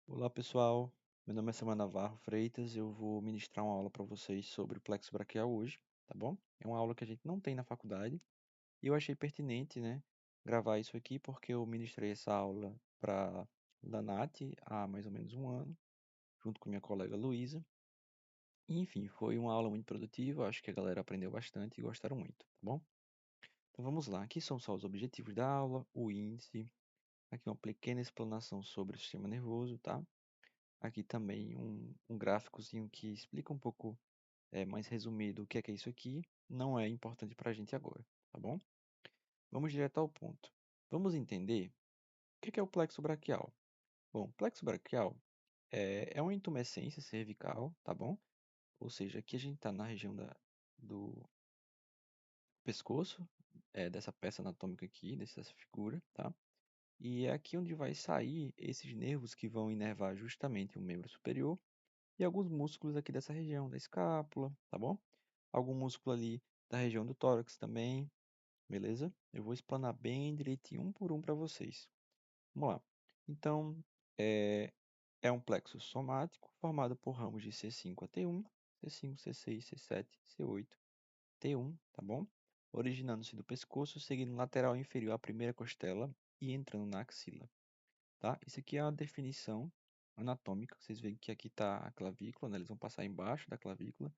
Olá pessoal, meu nome é Samuel Navarro Freitas, eu vou ministrar uma aula para vocês sobre o plexo braquial hoje, tá bom? É uma aula que a gente não tem na faculdade e eu achei pertinente, né, gravar isso aqui porque eu ministrei essa aula para Lanat há mais ou menos um ano, junto com minha colega Luísa. E, enfim, foi uma aula muito produtiva, acho que a galera aprendeu bastante e gostaram muito, tá bom? Então vamos lá, aqui são só os objetivos da aula, o índice, aqui uma pequena explanação sobre o sistema nervoso, tá? Aqui também um gráficozinho que explica um pouco mais resumido o que é isso aqui. Não é importante para a gente agora, tá bom? Vamos direto ao ponto. Vamos entender o que é o plexo braquial. Bom, o plexo braquial é uma intumescência cervical, tá bom? Ou seja, aqui a gente está na região do pescoço, dessa peça anatômica aqui, dessa figura, tá? E é aqui onde vai sair esses nervos que vão inervar justamente o membro superior e alguns músculos aqui dessa região, da escápula, tá bom? Algum músculo ali da região do tórax também, beleza? Eu vou explanar bem direitinho, um por um para vocês. Vamos lá. Então, é um plexo somático formado por ramos de C5 a T1, C5, C6, C7, C8, T1, tá bom? Originando-se do pescoço, seguindo lateral inferior à primeira costela e entrando na axila, tá? Isso aqui é a definição anatômica. Vocês veem que aqui está a clavícula, né? Eles vão passar embaixo da clavícula,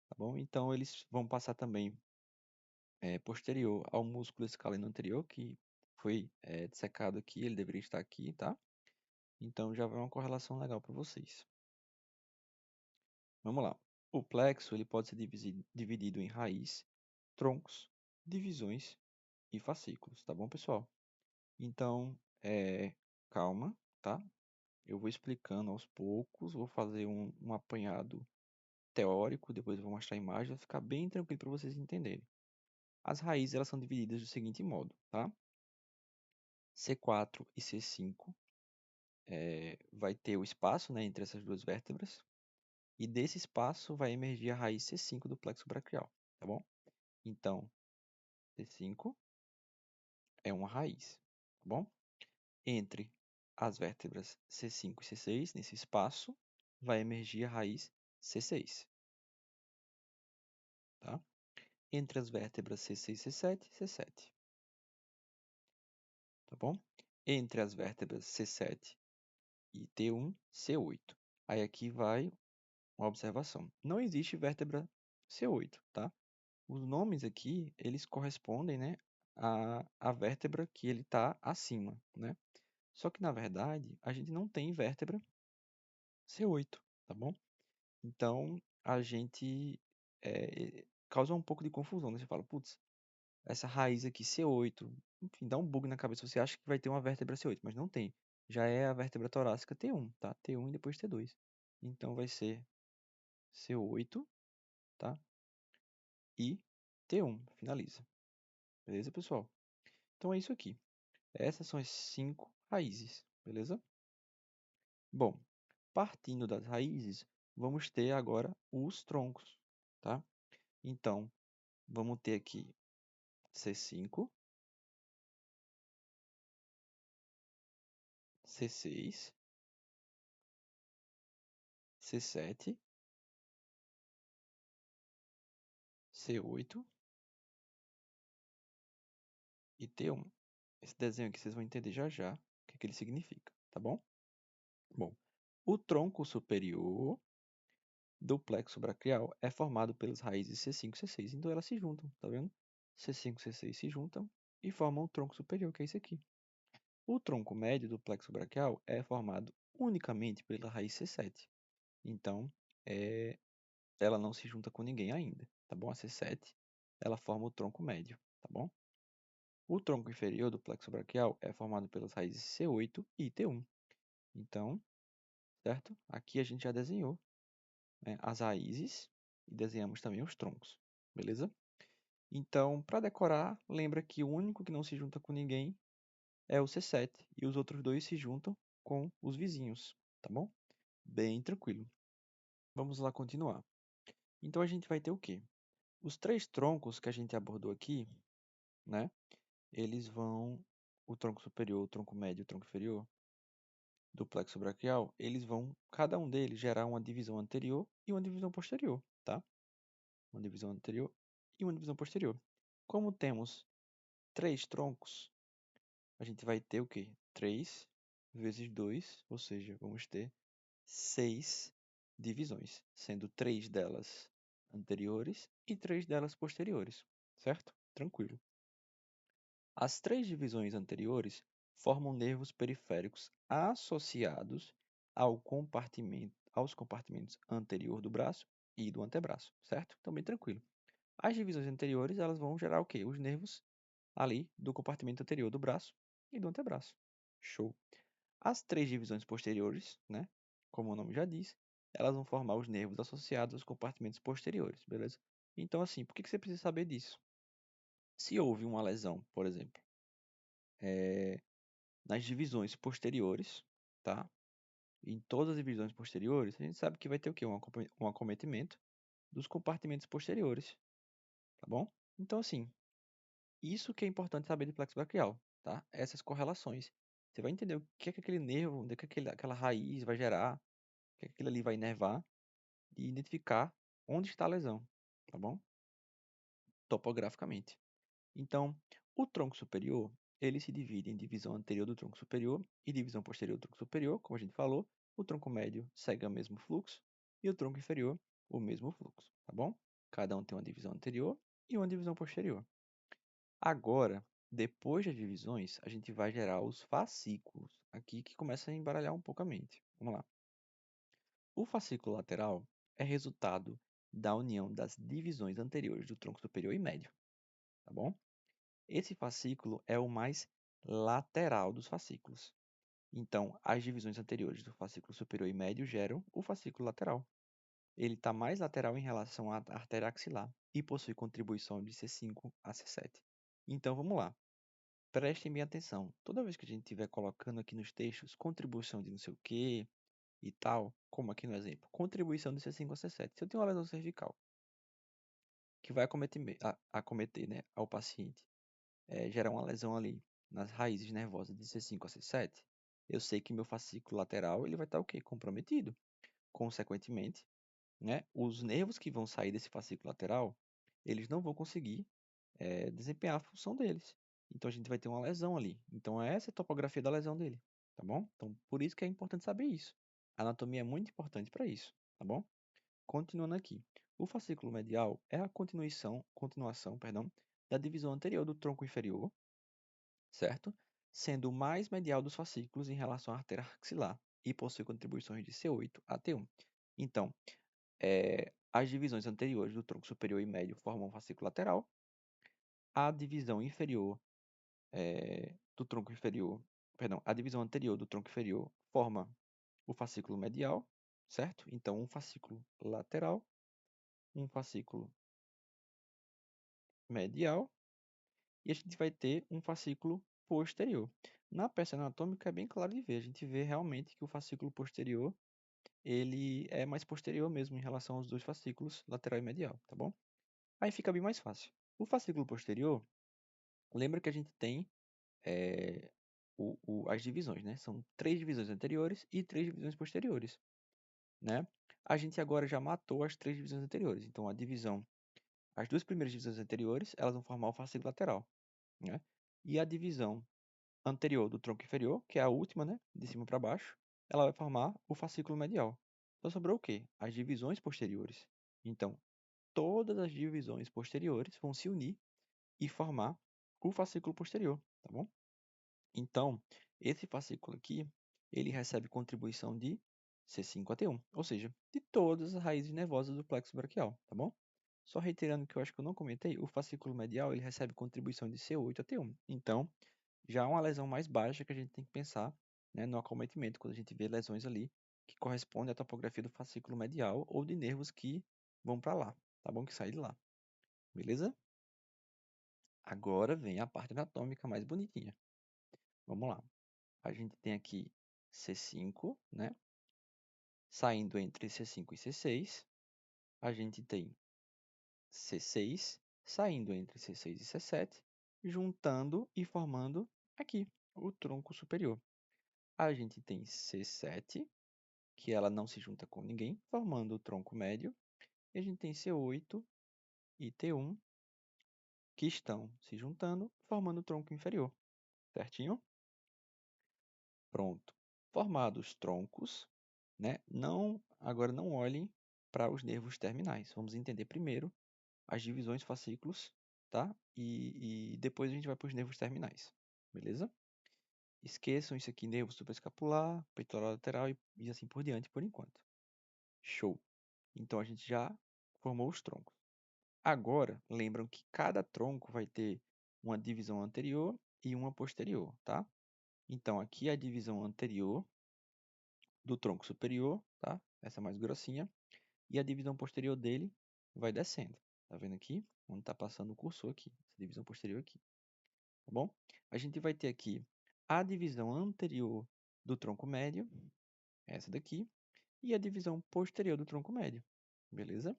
tá bom? Então, eles vão passar também posterior ao músculo escaleno anterior, que foi dissecado aqui, ele deveria estar aqui, tá? Então, já vai uma correlação legal para vocês. Vamos lá. O plexo ele pode ser dividido em raiz, troncos, divisões e fascículos, tá bom, pessoal? Então, calma, tá? Eu vou explicando aos poucos, vou fazer um apanhado teórico, depois eu vou mostrar a imagem, vai ficar bem tranquilo para vocês entenderem. As raízes elas são divididas do seguinte modo, tá? C4 e C5 vai ter o espaço, né, entre essas duas vértebras, e desse espaço vai emergir a raiz C5 do plexo braquial, tá bom? Então, C5 é uma raiz, tá bom? Entre as vértebras C5 e C6, nesse espaço, vai emergir a raiz C6, tá? Entre as vértebras C6 e C7, C7, tá bom? Entre as vértebras C7 e T1, C8. Aí aqui vai uma observação. Não existe vértebra C8, tá? Os nomes aqui, eles correspondem, né, à vértebra que ele está acima, né? Só que, na verdade, a gente não tem vértebra C8, tá bom? Então, a gente causa um pouco de confusão, né? Você fala, putz, essa raiz aqui C8, enfim, dá um bug na cabeça. Você acha que vai ter uma vértebra C8, mas não tem. Já é a vértebra torácica T1, tá? T1 e depois T2. Então, vai ser C8, tá? E T1, finaliza. Beleza, pessoal? Então é isso aqui. Essas são as 5 raízes, beleza? Bom, partindo das raízes, vamos ter agora os troncos, tá? Então, vamos ter aqui C5, C6, C7, C8 e T1. Esse desenho aqui vocês vão entender já já o que ele significa, tá bom? Bom, o tronco superior do plexo braquial é formado pelas raízes C5 e C6, então elas se juntam, tá vendo? C5 e C6 se juntam e formam o tronco superior, que é esse aqui. O tronco médio do plexo braquial é formado unicamente pela raiz C7, então ela não se junta com ninguém ainda, tá bom? A C7, ela forma o tronco médio, tá bom? O tronco inferior do plexo braquial é formado pelas raízes C8 e T1. Então, certo? Aqui a gente já desenhou, né, as raízes e desenhamos também os troncos, beleza? Então, para decorar, lembra que o único que não se junta com ninguém é o C7 e os outros dois se juntam com os vizinhos, tá bom? Bem tranquilo. Vamos lá continuar. Então, a gente vai ter o quê? Os 3 troncos que a gente abordou aqui, né? Eles vão, o tronco superior, o tronco médio e o tronco inferior, do plexo braquial, eles vão, cada um deles, gerar uma divisão anterior e uma divisão posterior, tá? Uma divisão anterior e uma divisão posterior. Como temos 3 troncos, a gente vai ter o quê? 3 vezes 2, ou seja, vamos ter 6 divisões, sendo 3 delas anteriores e 3 delas posteriores, certo? Tranquilo. As 3 divisões anteriores formam nervos periféricos associados aos compartimentos anterior do braço e do antebraço, certo? Então, bem tranquilo. As divisões anteriores, elas vão gerar o quê? Os nervos ali do compartimento anterior do braço e do antebraço. Show. As 3 divisões posteriores, né? Como o nome já diz, elas vão formar os nervos associados aos compartimentos posteriores, beleza? Então, assim, por que você precisa saber disso? Se houve uma lesão, por exemplo, nas divisões posteriores, tá? Em todas as divisões posteriores, a gente sabe que vai ter o quê? Um acometimento dos compartimentos posteriores, tá bom? Então, assim, isso que é importante saber de plexo braquial, tá? Essas correlações. Você vai entender o que é que aquele nervo, o que é que aquela raiz vai gerar, o que é que aquilo ali vai inervar e identificar onde está a lesão, tá bom? Topograficamente. Então, o tronco superior, ele se divide em divisão anterior do tronco superior e divisão posterior do tronco superior, como a gente falou. O tronco médio segue o mesmo fluxo e o tronco inferior o mesmo fluxo, tá bom? Cada um tem uma divisão anterior e uma divisão posterior. Agora, depois das divisões, a gente vai gerar os fascículos, aqui que começa a embaralhar um pouco a mente. Vamos lá. O fascículo lateral é resultado da união das divisões anteriores do tronco superior e médio, tá bom? Esse fascículo é o mais lateral dos fascículos. Então, as divisões anteriores do fascículo superior e médio geram o fascículo lateral. Ele está mais lateral em relação à artéria axilar e possui contribuição de C5 a C7. Então, vamos lá. Prestem bem atenção. Toda vez que a gente estiver colocando aqui nos textos contribuição de não sei o que e tal, como aqui no exemplo, contribuição de C5 a C7. Se eu tenho uma lesão cervical que vai acometer, né, ao paciente, gerar uma lesão ali nas raízes nervosas de C5 a C7, eu sei que meu fascículo lateral ele vai estar o quê? Comprometido. Consequentemente, né, os nervos que vão sair desse fascículo lateral, eles não vão conseguir desempenhar a função deles. Então a gente vai ter uma lesão ali. Então essa é a topografia da lesão dele, tá bom? Então por isso que é importante saber isso. A anatomia é muito importante para isso, tá bom? Continuando aqui. O fascículo medial é a continuação, perdão, da divisão anterior do tronco inferior, certo? Sendo o mais medial dos fascículos em relação à artéria axilar e possui contribuições de C8 a T1. Então, as divisões anteriores do tronco superior e médio formam o fascículo lateral. A divisão inferior do tronco inferior, perdão, a divisão anterior do tronco inferior forma o fascículo medial, certo? Então, um fascículo lateral, um fascículo medial, e a gente vai ter um fascículo posterior. Na peça anatômica é bem claro de ver, a gente vê realmente que o fascículo posterior, ele é mais posterior mesmo em relação aos dois fascículos, lateral e medial, tá bom? Aí fica bem mais fácil. O fascículo posterior, lembra que a gente tem é, as divisões, né? São 3 divisões anteriores e 3 divisões posteriores, né? A gente agora já matou as 3 divisões anteriores. Então, as duas primeiras divisões anteriores, elas vão formar o fascículo lateral, né? E a divisão anterior do tronco inferior, que é a última, né? De cima para baixo, ela vai formar o fascículo medial. Então, sobrou o quê? As divisões posteriores. Então, todas as divisões posteriores vão se unir e formar o fascículo posterior, tá bom? Então, esse fascículo aqui, ele recebe contribuição de C5 a T1, ou seja, de todas as raízes nervosas do plexo braquial, tá bom? Só reiterando que eu acho que eu não comentei, o fascículo medial ele recebe contribuição de C8 a T1. Então, já é uma lesão mais baixa que a gente tem que pensar, né, no acometimento, quando a gente vê lesões ali que correspondem à topografia do fascículo medial ou de nervos que vão para lá, tá bom? Que saem de lá, beleza? Agora vem a parte anatômica mais bonitinha. Vamos lá. A gente tem aqui C5, né? Saindo entre C5 e C6. A gente tem C6 saindo entre C6 e C7, juntando e formando aqui o tronco superior. A gente tem C7, que ela não se junta com ninguém, formando o tronco médio. E a gente tem C8 e T1, que estão se juntando, formando o tronco inferior. Certinho? Pronto. Formados os troncos, né? Agora não olhem para os nervos terminais. Vamos entender primeiro as divisões fascículos, tá? E depois a gente vai para os nervos terminais, beleza? Esqueçam isso aqui, nervo supraescapular, peitoral lateral e assim por diante por enquanto. Show! Então a gente já formou os troncos. Agora, lembram que cada tronco vai ter uma divisão anterior e uma posterior, tá? Então aqui é a divisão anterior do tronco superior, tá? Essa é mais grossinha. E a divisão posterior dele vai descendo. Tá vendo aqui? Onde está passando o cursor aqui. Essa divisão posterior aqui. Tá bom? A gente vai ter aqui a divisão anterior do tronco médio, essa daqui, e a divisão posterior do tronco médio. Beleza?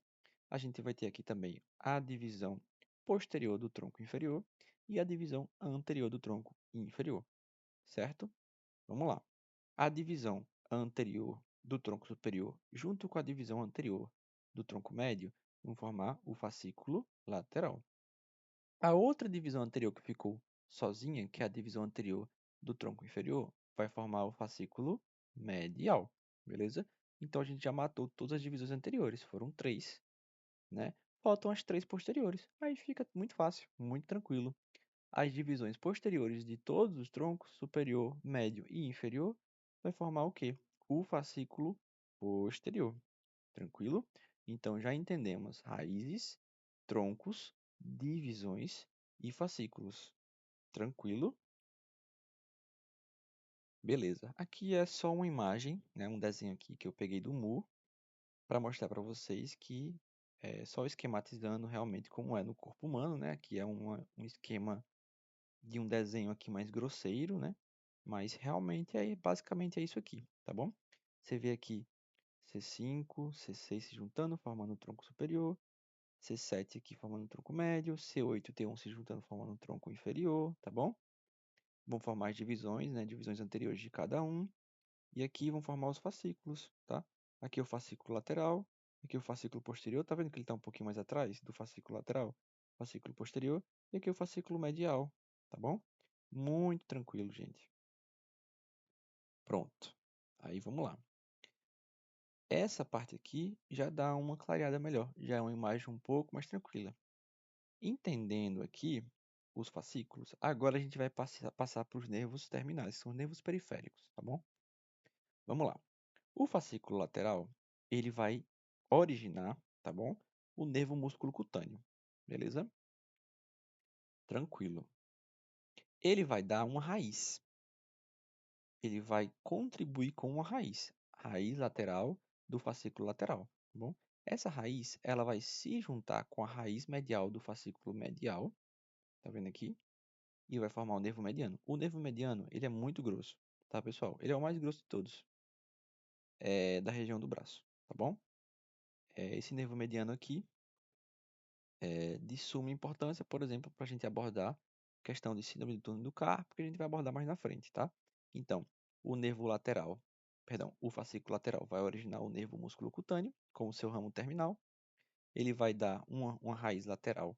A gente vai ter aqui também a divisão posterior do tronco inferior e a divisão anterior do tronco inferior. Certo? Vamos lá. A divisão anterior do tronco superior junto com a divisão anterior do tronco médio vão formar o fascículo lateral. A outra divisão anterior que ficou sozinha, que é a divisão anterior do tronco inferior, vai formar o fascículo medial, beleza? Então a gente já matou todas as divisões anteriores, foram 3, né? Faltam as 3 posteriores. Aí fica muito fácil, muito tranquilo. As divisões posteriores de todos os troncos, superior, médio e inferior, vai formar o quê? O fascículo posterior. Tranquilo? Então já entendemos raízes, troncos, divisões e fascículos. Tranquilo? Beleza. Aqui é só uma imagem, né, um desenho aqui que eu peguei do Mu para mostrar para vocês que é só esquematizando realmente como é no corpo humano, né? Aqui é um esquema de um desenho aqui mais grosseiro, né? Mas realmente basicamente é isso aqui, tá bom? Você vê aqui C5, C6 se juntando, formando o tronco superior, C7 aqui formando o tronco médio, C8 e T1 se juntando, formando o tronco inferior, tá bom? Vão formar as divisões, né? Divisões anteriores de cada um. E aqui vão formar os fascículos, tá? Aqui é o fascículo lateral, aqui é o fascículo posterior, tá vendo que ele está um pouquinho mais atrás do fascículo lateral? Fascículo posterior, e aqui é o fascículo medial, tá bom? Muito tranquilo, gente. Pronto. Aí vamos lá. Essa parte aqui já dá uma clareada melhor, já é uma imagem um pouco mais tranquila. Entendendo aqui os fascículos, agora a gente vai passar para os nervos terminais, que são os nervos periféricos, tá bom? Vamos lá. O fascículo lateral, ele vai originar, tá bom? O nervo músculo cutâneo, beleza? Tranquilo. Ele vai dar uma raiz. Ele vai contribuir com uma raiz lateral do fascículo lateral, tá bom? Essa raiz, ela vai se juntar com a raiz medial do fascículo medial, tá vendo aqui? E vai formar o nervo mediano. O nervo mediano, ele é muito grosso, tá, pessoal? Ele é o mais grosso de todos, da região do braço, tá bom? Esse nervo mediano aqui é de suma importância, por exemplo, para a gente abordar a questão de síndrome do túnel do carpo, que a gente vai abordar mais na frente, tá? Então, o nervo lateral, perdão, o fascículo lateral vai originar o nervo músculo cutâneo, com o seu ramo terminal. Ele vai dar uma raiz lateral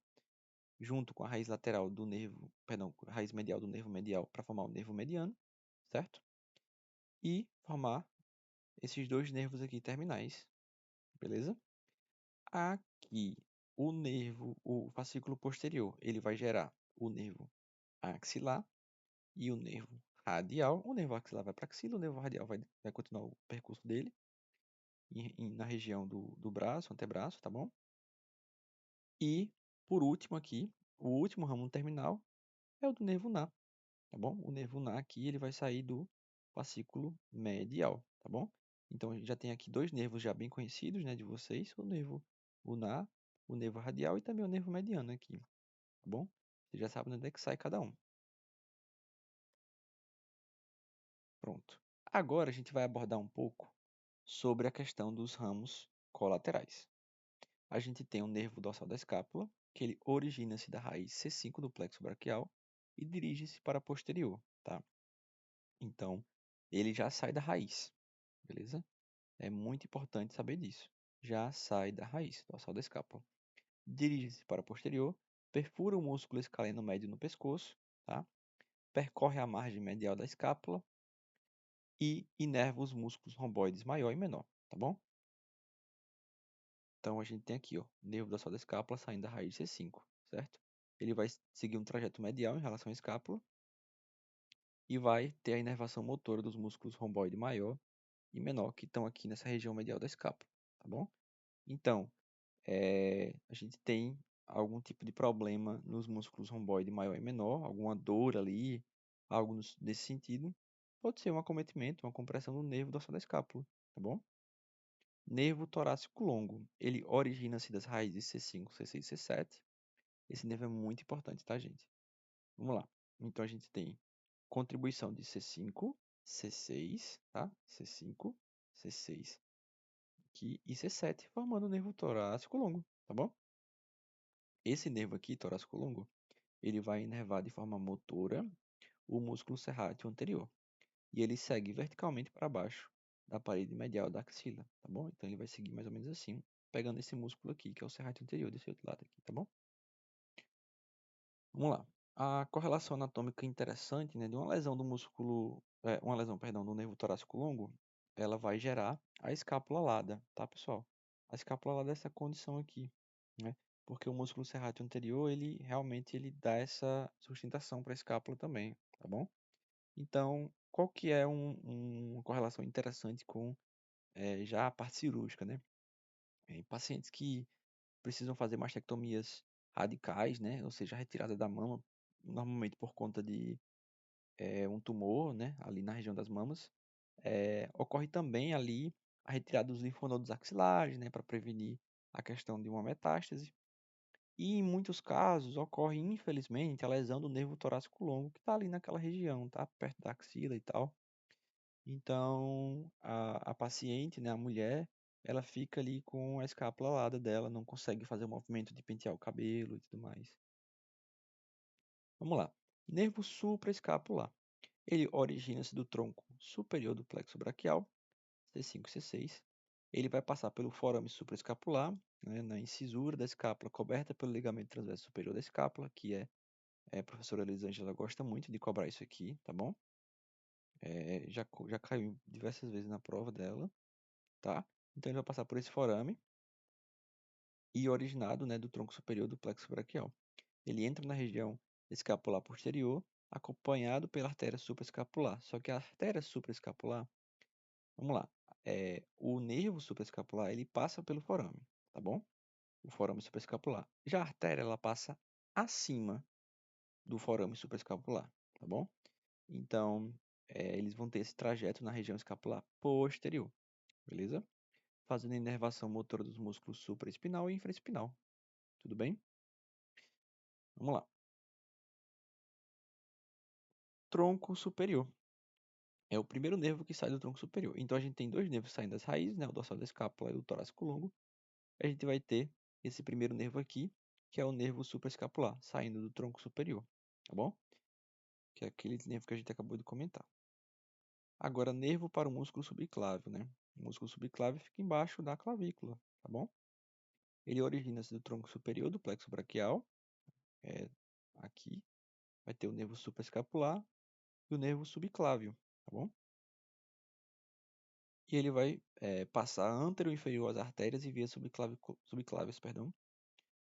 junto com a raiz lateral do nervo, perdão, a raiz medial do nervo medial para formar o nervo mediano, certo? E formar esses dois nervos aqui terminais, beleza? Aqui, o fascículo posterior, ele vai gerar o nervo axilar e o nervo radial. O nervo axilar vai para a axila, o nervo radial vai continuar o percurso dele na região do braço, antebraço, tá bom? E, por último aqui, o último ramo terminal é o do nervo ulnar, tá bom? O nervo ulnar aqui, ele vai sair do fascículo medial, tá bom? Então, a gente já tem aqui dois nervos já bem conhecidos, né, de vocês, o nervo ulnar, o nervo radial e também o nervo mediano aqui, tá bom? Você já sabe onde é que sai cada um. Pronto. Agora a gente vai abordar um pouco sobre a questão dos ramos colaterais. A gente tem o nervo dorsal da escápula, que ele origina-se da raiz C5 do plexo braquial e dirige-se para a posterior, tá? Então, ele já sai da raiz, beleza? É muito importante saber disso. Já sai da raiz, dorsal da escápula. Dirige-se para o posterior, perfura o músculo escaleno médio no pescoço, tá? Percorre a margem medial da escápula e inerva os músculos romboides maior e menor, tá bom? Então a gente tem aqui, ó, nervo dorsal da escápula saindo da raiz C5, certo? Ele vai seguir um trajeto medial em relação à escápula e vai ter a inervação motora dos músculos romboide maior e menor que estão aqui nessa região medial da escápula, tá bom? Então, a gente tem algum tipo de problema nos músculos romboide maior e menor, alguma dor ali, algo nesse sentido, pode ser um acometimento, uma compressão do nervo dorsal da escápula, tá bom? Nervo torácico longo, ele origina-se das raízes C5, C6, C7. Esse nervo é muito importante, tá, gente? Vamos lá. Então a gente tem contribuição de C5, C6, tá? C5, C6 aqui e C7, formando o nervo torácico longo, tá bom? Esse nervo aqui, torácico longo, ele vai inervar de forma motora o músculo serrátil anterior. E ele segue verticalmente para baixo da parede medial da axila, tá bom? Então ele vai seguir mais ou menos assim, pegando esse músculo aqui, que é o serrátil anterior, desse outro lado aqui, tá bom? Vamos lá. A correlação anatômica interessante, né, de uma lesão do músculo, uma lesão, perdão, do nervo torácico longo, ela vai gerar a escápula alada, tá, pessoal? A escápula alada é essa condição aqui, né? Porque o músculo serrátil anterior, ele realmente ele dá essa sustentação para a escápula também, tá bom? Então, qual que é uma correlação interessante com já a parte cirúrgica, né? Em pacientes que precisam fazer mastectomias radicais, né? Ou seja, a retirada da mama, normalmente por conta de um tumor, né? Ali na região das mamas. Ocorre também ali a retirada dos linfonodos axilares, né? Para prevenir a questão de uma metástase. E em muitos casos ocorre, infelizmente, a lesão do nervo torácico longo, que está ali naquela região, tá? Perto da axila e tal. Então, a paciente, né, a mulher, ela fica ali com a escápula alada dela, não consegue fazer o movimento de pentear o cabelo e tudo mais. Vamos lá. Nervo supraescapular. Ele origina-se do tronco superior do plexo braquial, C5 e C6. Ele vai passar pelo forame supraescapular, né, na incisura da escápula coberta pelo ligamento transverso superior da escápula, que a professora Elisângela gosta muito de cobrar isso aqui, tá bom? Já caiu diversas vezes na prova dela, tá? Então ele vai passar por esse forame e originado, né, do tronco superior do plexo braquial. Ele entra na região escapular posterior, acompanhado pela artéria supraescapular. Só que a artéria supraescapular, vamos lá, o nervo supraescapular ele passa pelo forame, tá bom? O forame supraescapular. Já a artéria ela passa acima do forame supraescapular, tá bom? Então eles vão ter esse trajeto na região escapular posterior, beleza? Fazendo a inervação motora dos músculos supraespinal e infraespinal. Tudo bem? Vamos lá. Tronco superior. É o primeiro nervo que sai do tronco superior. Então a gente tem dois nervos saindo das raízes, né? O dorsal da escápula e o torácico longo. A gente vai ter esse primeiro nervo aqui, que é o nervo supraescapular, saindo do tronco superior, tá bom? Que é aquele nervo que a gente acabou de comentar. Agora, nervo para o músculo subclávio, né? O músculo subclávio fica embaixo da clavícula, tá bom? Ele origina-se do tronco superior do plexo braquial, aqui. Vai ter o nervo supraescapular e o nervo subclávio, tá bom? E ele vai passar antero inferior às artérias e vias subclávias, perdão,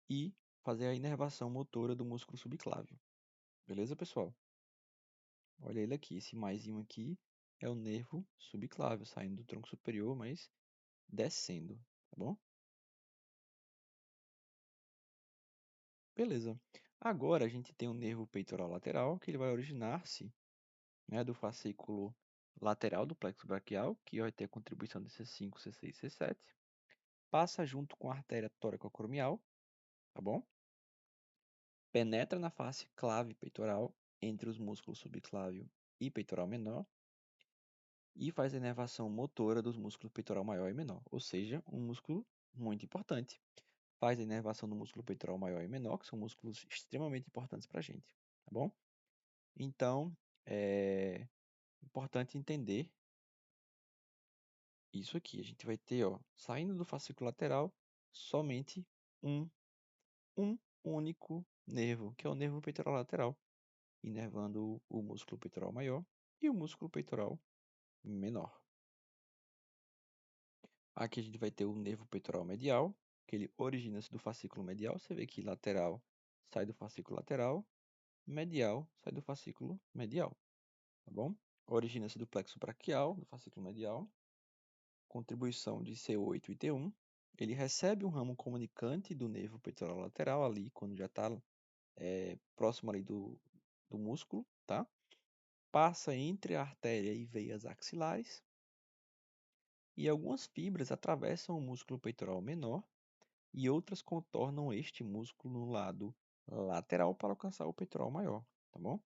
e fazer a inervação motora do músculo subclávio. Beleza, pessoal? Olha ele aqui, esse maisinho aqui é o nervo subclávio, saindo do tronco superior, mas descendo, tá bom? Beleza. Agora a gente tem o nervo peitoral lateral, que ele vai originar-se, né, do fascículo lateral do plexo braquial, que vai ter a contribuição de C5, C6, C7. Passa junto com a artéria tóraco-acromial, tá bom? Penetra na face clave peitoral entre os músculos subclávio e peitoral menor e faz a inervação motora dos músculos peitoral maior e menor, ou seja, um músculo muito importante. Faz a inervação do músculo peitoral maior e menor, que são músculos extremamente importantes para a gente, tá bom? Então, Importante entender isso aqui. A gente vai ter, ó, saindo do fascículo lateral, somente um, um único nervo, que é o nervo peitoral lateral, inervando o músculo peitoral maior e o músculo peitoral menor. Aqui a gente vai ter o nervo peitoral medial, que ele origina-se do fascículo medial. Você vê que lateral sai do fascículo lateral, medial sai do fascículo medial, tá bom? Origina-se do plexo braquial, do fascículo medial, contribuição de C8 e T1. Ele recebe um ramo comunicante do nervo peitoral lateral ali, quando já está próximo ali do músculo, tá? Passa entre a artéria e veias axilares, e algumas fibras atravessam o músculo peitoral menor e outras contornam este músculo no lado lateral para alcançar o peitoral maior, tá bom?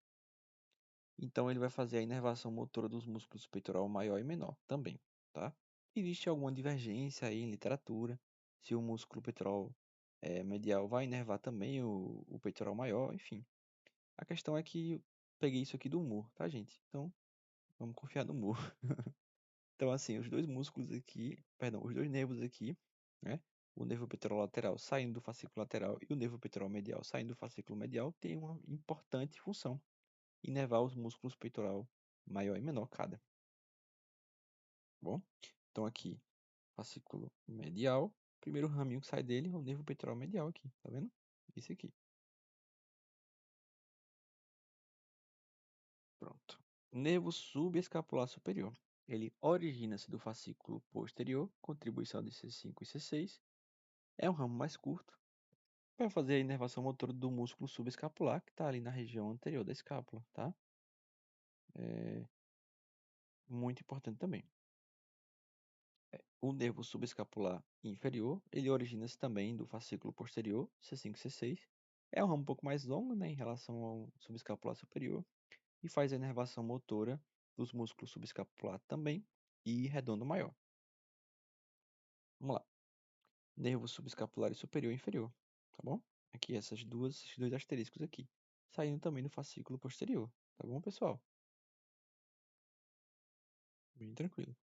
Então ele vai fazer a inervação motora dos músculos peitoral maior e menor também, tá? Existe alguma divergência aí em literatura, se o músculo peitoral medial vai inervar também o peitoral maior, enfim. A questão é que eu peguei isso aqui do Moore, tá, gente? Então, vamos confiar no Moore. Então, assim, os dois músculos aqui, perdão, os dois nervos aqui, né? O nervo peitoral lateral saindo do fascículo lateral e o nervo peitoral medial saindo do fascículo medial têm uma importante função: inervar os músculos peitoral maior e menor cada, tá bom? Então, aqui, fascículo medial, primeiro raminho que sai dele é o nervo peitoral medial aqui, tá vendo? Esse aqui. Pronto. Nervo subescapular superior. Ele origina-se do fascículo posterior, contribuição de C5 e C6. É um ramo mais curto para fazer a inervação motora do músculo subescapular, que está ali na região anterior da escápula, tá? É muito importante também. O nervo subescapular inferior, ele origina-se também do fascículo posterior, C5 e C6. É um ramo um pouco mais longo, né, em relação ao subescapular superior, e faz a inervação motora dos músculos subescapular também e redondo maior. Vamos lá. Nervo subescapular superior e inferior, tá bom? Aqui esses dois asteriscos aqui, saindo também do fascículo posterior, tá bom, pessoal? Bem tranquilo.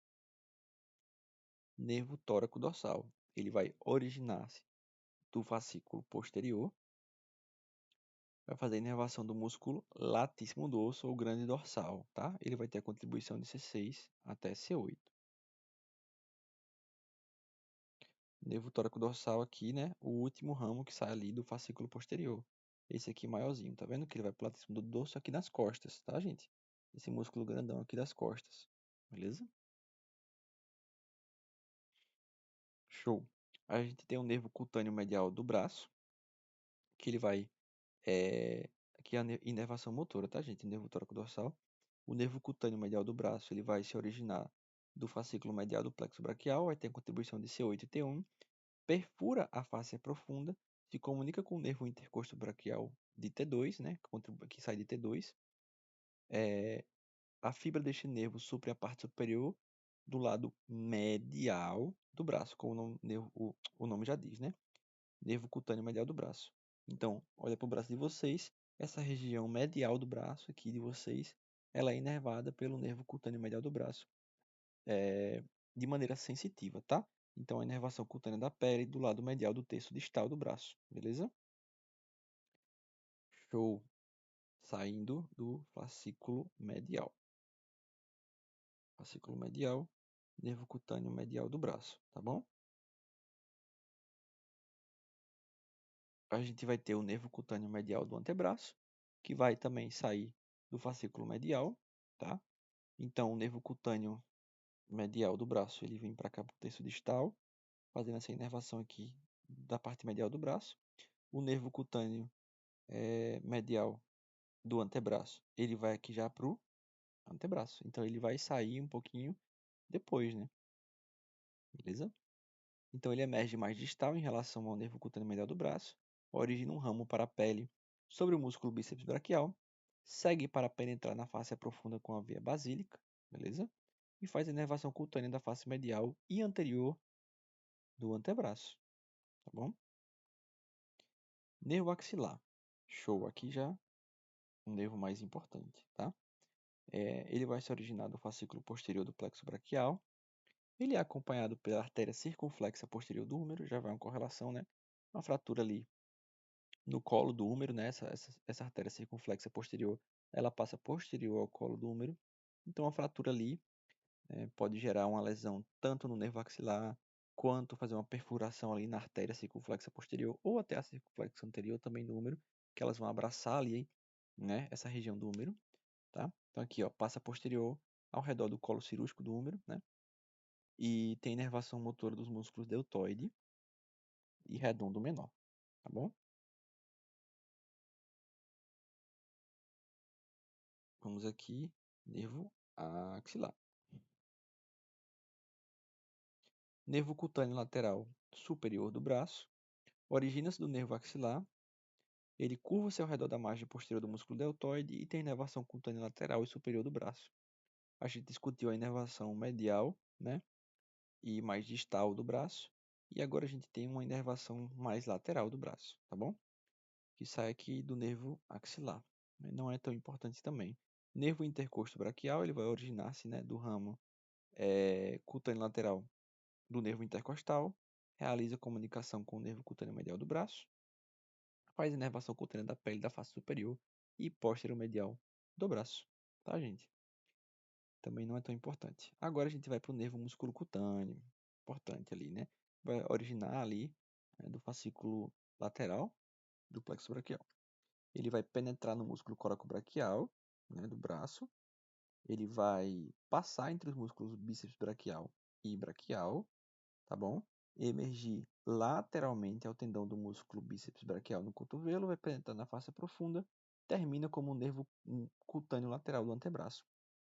Nervo tóraco dorsal. Ele vai originar-se do fascículo posterior, vai fazer a inervação do músculo latíssimo do osso ou grande dorsal, tá? Ele vai ter a contribuição de C6 até C8. Nervo tóraco dorsal aqui, né? O último ramo que sai ali do fascículo posterior. Esse aqui maiorzinho, tá vendo? Que ele vai pro latíssimo do dorso aqui nas costas, tá, gente? Esse músculo grandão aqui das costas, beleza? Show. A gente tem o nervo cutâneo medial do braço, que ele vai aqui é a inervação motora, tá, gente? Nervo tóraco dorsal. O nervo cutâneo medial do braço, ele vai se originar do fascículo medial do plexo braquial, vai ter a contribuição de C8 e T1, perfura a face profunda, se comunica com o nervo intercosto braquial de T2, né, que sai de T2. A fibra deste nervo supre a parte superior do lado medial do braço, como o nome já diz, né? Nervo cutâneo medial do braço. Então, olha para o braço de vocês, essa região medial do braço aqui de vocês, ela é inervada pelo nervo cutâneo medial do braço, de maneira sensitiva, tá? Então, a inervação cutânea da pele do lado medial do terço distal do braço, beleza? Show! Saindo do fascículo medial. Fascículo medial, nervo cutâneo medial do braço, tá bom? A gente vai ter o nervo cutâneo medial do antebraço, que vai também sair do fascículo medial, tá? Então, o nervo cutâneo medial do braço, ele vem para cá para o terço distal, fazendo essa inervação aqui da parte medial do braço. O nervo cutâneo medial do antebraço, ele vai aqui já para o antebraço. Então, ele vai sair um pouquinho depois, né? Beleza? Então, ele emerge mais distal em relação ao nervo cutâneo medial do braço, origina um ramo para a pele sobre o músculo bíceps braquial, segue para penetrar na face profunda com a veia basílica, beleza? E faz a inervação cutânea da face medial e anterior do antebraço, tá bom? Nervo axilar. Show, aqui já um nervo mais importante, tá? Ele vai se originar do fascículo posterior do plexo braquial. Ele é acompanhado pela artéria circunflexa posterior do húmero, já vai uma correlação, né? Uma fratura ali no colo do húmero, né? Essa artéria circunflexa posterior, ela passa posterior ao colo do húmero. Então, a fratura ali pode gerar uma lesão tanto no nervo axilar, quanto fazer uma perfuração ali na artéria circunflexa posterior, ou até a circunflexa anterior também do húmero, que elas vão abraçar ali, né? Essa região do húmero, tá? Então, aqui, ó, passa posterior ao redor do colo cirúrgico do húmero, né? E tem inervação motora dos músculos deltoide e redondo menor, tá bom? Vamos aqui, nervo axilar. Nervo cutâneo lateral superior do braço. Origina-se do nervo axilar. Ele curva-se ao redor da margem posterior do músculo deltoide e tem inervação cutânea lateral e superior do braço. A gente discutiu a inervação medial, né? E mais distal do braço. E agora a gente tem uma inervação mais lateral do braço, tá bom? Que sai aqui do nervo axilar. Não é tão importante também. Nervo intercosto braquial, ele vai originar-se, né, do ramo cutâneo lateral do nervo intercostal, realiza comunicação com o nervo cutâneo medial do braço, faz inervação cutânea da pele da face superior e posterior medial do braço, tá, gente? Também não é tão importante. Agora a gente vai para o nervo musculocutâneo, importante ali, né? Vai originar ali do fascículo lateral do plexo braquial. Ele vai penetrar no músculo coracobraquial, né, do braço. Ele vai passar entre os músculos bíceps braquial e braquial, tá bom? Emergir lateralmente ao tendão do músculo bíceps braquial no cotovelo, vai penetrar na face profunda, termina como um nervo cutâneo lateral do antebraço.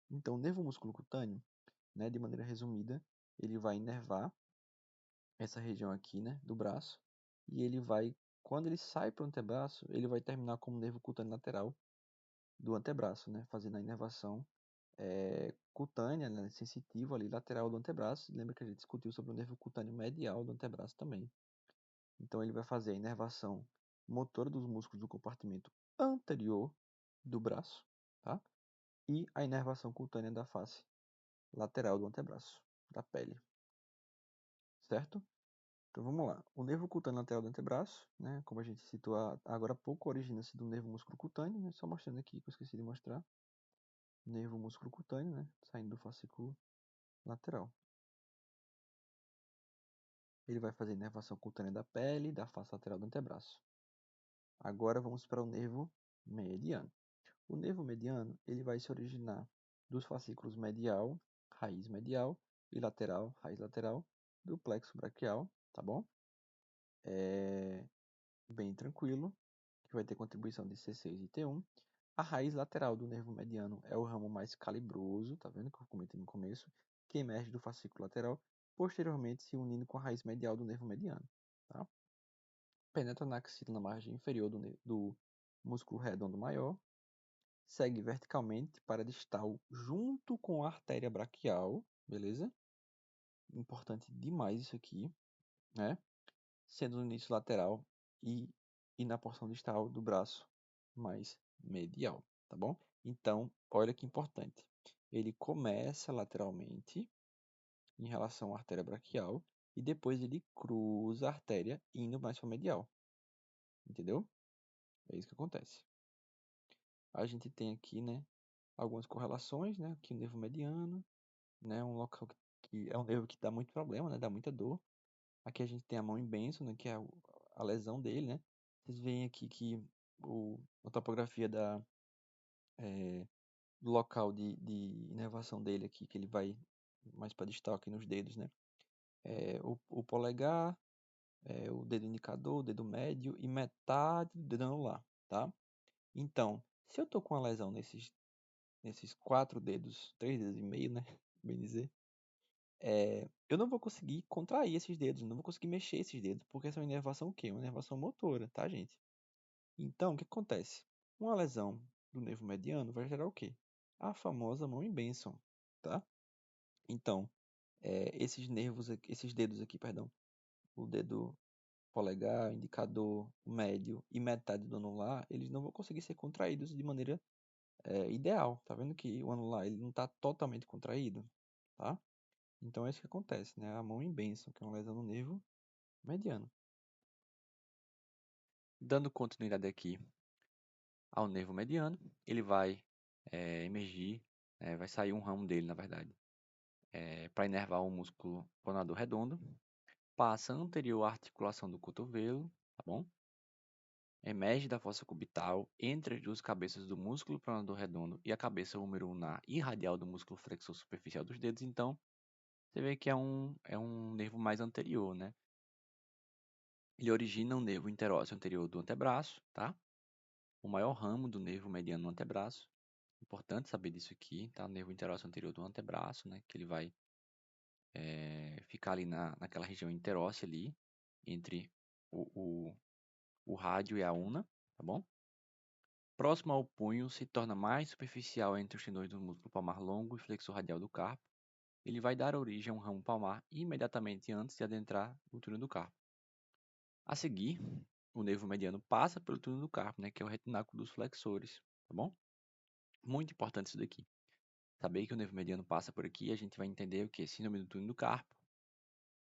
Então, o nervo músculo cutâneo, né, de maneira resumida, ele vai inervar essa região aqui, né, do braço, e ele vai, quando ele sai para o antebraço, ele vai terminar como nervo cutâneo lateral do antebraço, né, fazendo a inervação cutânea, né, sensitiva ali, lateral do antebraço. Lembra que a gente discutiu sobre o nervo cutâneo medial do antebraço também. Então ele vai fazer a inervação motora dos músculos do compartimento anterior do braço, tá? E a inervação cutânea da face lateral do antebraço, da pele, certo? Então vamos lá. O nervo cutâneo lateral do antebraço, né, como a gente citou agora há pouco, origina-se do nervo músculo cutâneo, né, só mostrando aqui que eu esqueci de mostrar. Nervo músculo cutâneo, né, saindo do fascículo lateral. Ele vai fazer inervação cutânea da pele e da face lateral do antebraço. Agora vamos para o nervo mediano. O nervo mediano ele vai se originar dos fascículos medial, raiz medial, e lateral, raiz lateral, do plexo braquial, tá bom? É bem tranquilo, que vai ter contribuição de C6 e T1. A raiz lateral do nervo mediano é o ramo mais calibroso, tá vendo que eu comentei no começo, que emerge do fascículo lateral, posteriormente se unindo com a raiz medial do nervo mediano, tá? Penetra na axila na margem inferior do músculo redondo maior, segue verticalmente para distal junto com a artéria braquial, beleza? Importante demais isso aqui, né? Sendo no início lateral e na porção distal do braço mais medial, tá bom? Então, olha que importante. Ele começa lateralmente em relação à artéria braquial e depois ele cruza a artéria indo mais para medial. Entendeu? É isso que acontece. A gente tem aqui, né, algumas correlações, né? Aqui o nervo mediano, né, um local que é um nervo que dá muito problema, né, dá muita dor. Aqui a gente tem a mão em Benson, né, que é a lesão dele, né? Vocês veem aqui que a topografia do local de inervação dele aqui, que ele vai mais para distal aqui nos dedos, né? O polegar, o dedo indicador, o dedo médio e metade do dedo anular, tá? Então, se eu tô com uma lesão nesses 4 dedos, 3 dedos e meio, né? Bem dizer, eu não vou conseguir contrair esses dedos, não vou conseguir mexer esses dedos, porque essa é uma inervação o quê? Uma inervação motora, tá, gente? Então, o que acontece? Uma lesão do nervo mediano vai gerar o quê? A famosa mão em Benson, tá? Então, esses dedos aqui, perdão, o dedo polegar, indicador, médio e metade do anular, eles não vão conseguir ser contraídos de maneira ideal. Tá vendo que o anular ele não está totalmente contraído, tá? Então é isso que acontece, né? A mão em bênção, que é uma lesão no nervo mediano. Dando continuidade aqui ao nervo mediano, ele vai emergir, vai sair um ramo dele, na verdade, para inervar o músculo pronador redondo, passa anterior à articulação do cotovelo, tá bom? Emerge da fossa cubital entre as duas cabeças do músculo pronador redondo e a cabeça húmero-ulnar e radial do músculo flexor superficial dos dedos. Então, você vê que é um nervo mais anterior, né? Ele origina o nervo interósseo anterior do antebraço, tá? O maior ramo do nervo mediano no antebraço. Importante saber disso aqui, tá? O nervo interósseo anterior do antebraço, né? Que ele vai ficar ali naquela região interóssea ali, entre o rádio e a una, tá bom? Próximo ao punho, se torna mais superficial entre os tendões do músculo palmar longo e flexor radial do carpo. Ele vai dar origem a um ramo palmar imediatamente antes de adentrar o túnel do carpo. A seguir, o nervo mediano passa pelo túnel do carpo, né, que é o retináculo dos flexores, tá bom? Muito importante isso daqui. Saber que o nervo mediano passa por aqui, a gente vai entender o que? Síndrome do túnel do carpo,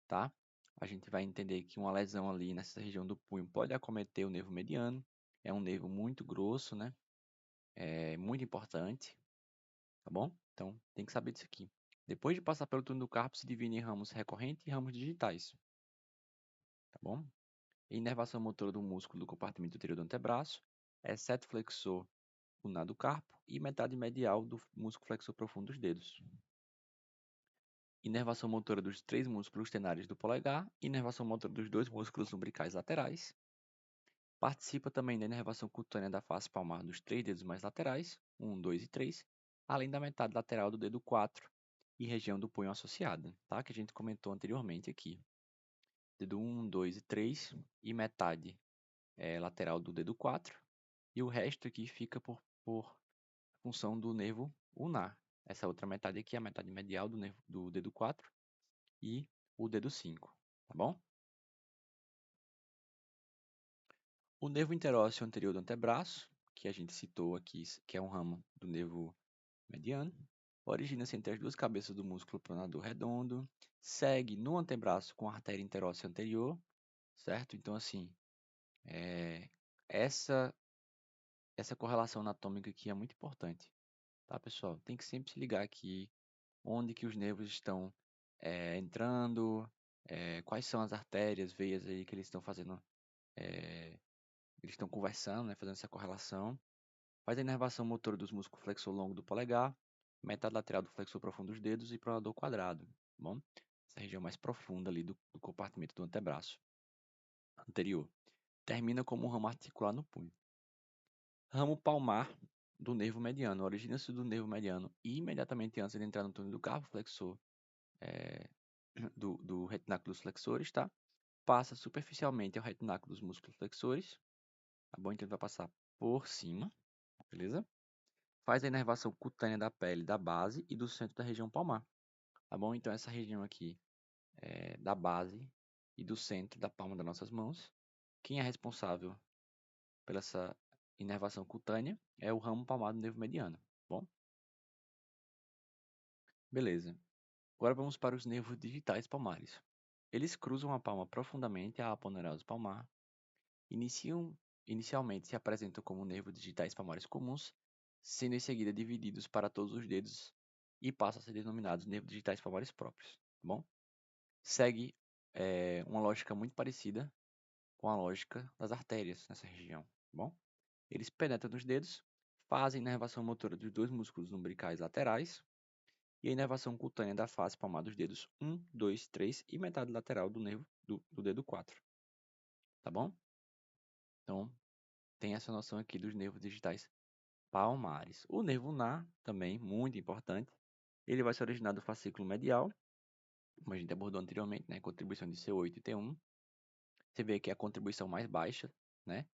tá? A gente vai entender que uma lesão ali nessa região do punho pode acometer o nervo mediano. É um nervo muito grosso, né? É muito importante, tá bom? Então, tem que saber disso aqui. Depois de passar pelo túnel do carpo, se divide em ramos recorrentes e ramos digitais, tá bom? Inervação motora do músculo do compartimento anterior do antebraço, exceto flexor ulnar do carpo e metade medial do músculo flexor profundo dos dedos. Inervação motora dos três músculos tenares do polegar, inervação motora dos dois músculos umbilicais laterais. Participa também da inervação cutânea da face palmar dos três dedos mais laterais, 1, 2 e 3, além da metade lateral do dedo 4 e região do punho associada, tá? Que a gente comentou anteriormente aqui. Dedo 1, 2 e 3 e metade lateral do dedo 4 e o resto aqui fica por função do nervo ulnar. Essa outra metade aqui é a metade medial do dedo 4 e o dedo 5, tá bom? O nervo interósseo anterior do antebraço, que a gente citou aqui, que é um ramo do nervo mediano, origina-se entre as duas cabeças do músculo pronador redondo, segue no antebraço com a artéria interóssea anterior, certo? Então, assim, essa correlação anatômica aqui é muito importante, tá, pessoal? Tem que sempre se ligar aqui onde que os nervos estão entrando, quais são as artérias, veias aí que eles estão fazendo, eles estão conversando, né, fazendo essa correlação. Faz a inervação motora dos músculos flexor longo do polegar, metade lateral do flexor profundo dos dedos e pronador quadrado, tá bom? Essa região mais profunda ali do compartimento do antebraço anterior. Termina como um ramo articular no punho. Ramo palmar do nervo mediano. Origina-se do nervo mediano e imediatamente antes de entrar no túnel do carpo flexor do retináculo dos flexores, tá? Passa superficialmente ao retináculo dos músculos flexores, tá bom? Então ele vai passar por cima, beleza? Faz a inervação cutânea da pele da base e do centro da região palmar, tá bom? Então essa região aqui da base e do centro da palma das nossas mãos, quem é responsável pela essa inervação cutânea é o ramo palmar do nervo mediano, tá bom? Beleza. Agora vamos para os nervos digitais palmares. Eles cruzam a palma profundamente à aponeurose palmar, inicialmente se apresentam como nervos digitais palmares comuns, sendo em seguida divididos para todos os dedos e passam a ser denominados nervos digitais palmares próprios, tá bom? Segue uma lógica muito parecida com a lógica das artérias nessa região, tá bom? Eles penetram nos dedos, fazem inervação motora dos dois músculos umbilicais laterais e a inervação cutânea da face palmar dos dedos 1, 2, 3 e metade lateral do nervo do dedo 4, tá bom? Então, tem essa noção aqui dos nervos digitais palmares. O nervo ulnar, também muito importante, ele vai se originar do fascículo medial, como a gente abordou anteriormente, né? Contribuição de C8 e T1. Você vê que é a contribuição mais baixa, né?